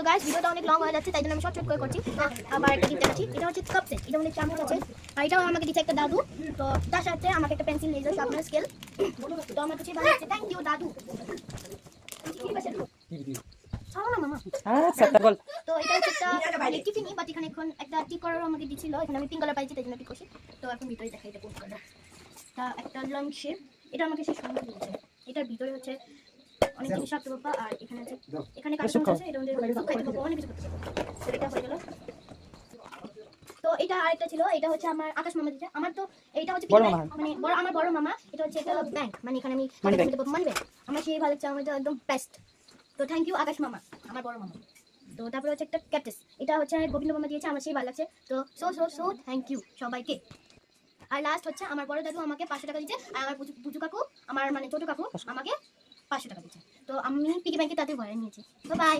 Guys ভিডিওটা অনেক long হয়ে যাচ্ছে, তাই জন্য আমি শর্ট করে করছি। আবার একটা গিফট দেখাচ্ছি, এটা হচ্ছে কাপ সেট, এটা অনেক চামচ আছে, আর এটাও আমাকে দিচ্ছে একটা দাদু। তো তার সাথে আমাকে একটা পেন্সিল, লেজার, শার্পনার, স্কেল। তো আমার কাছে ভালো লাগছে, থ্যাংক ইউ দাদু। ঠিক আছে না মামা। আচ্ছা তারপর তো এটা হচ্ছে একটা টিফিনি, বাট এখানে এখন একটা টিক করারও আমাকে দিছিল, এখানে আমি পিঙ্ক কালার পাইছি, তাই জন্য টিক করছি। তো এখন ভিতরে দেখাই এটা কোন কালার। তা একটা লং শেপ, এটা আমাকে সে সুন্দর দিয়েছে। এটার ভিতরে হচ্ছে অনেক জিনিস রাখতে পারবা, আর এখানে আছে, এখানে কার্টুন আছে, এটা মধ্যে খাইতে পারবো, অনেক কিছু করতে পারবো। তো এটা হয়ে গেল। তো এটা আরেকটা ছিল, এটা হচ্ছে আমার আকাশ মামা দিয়েছে। আমার তো এইটা হচ্ছে বড় মামা। মানে বড়, আমার বড় মামা। এটা হচ্ছে একটা ব্যাংক, মানে এখানে আমি মানি ব্যাংক। আমার সেই ভালো লাগছে, আমার এটা একদম বেস্ট। তো থ্যাংক ইউ আকাশ মামা, আমার বড় মামা। তো তারপরে হচ্ছে একটা ক্যাকটাস, এটা হচ্ছে গোবিন্দ মামা দিয়েছে, আমার সেই ভালো লাগছে। তো সো থ্যাংক ইউ সবাইকে। আর লাস্ট হচ্ছে আমার বড় দাদু আমাকে 500 টাকা দিয়েছে, আর আমার বুজু কাকু, আমার মানে ছোট কাকু আমাকে 500 টাকা দিয়েছে। তো আমি পিগি ব্যাংকে তাদের ভরে নিয়েছি। তো বাই।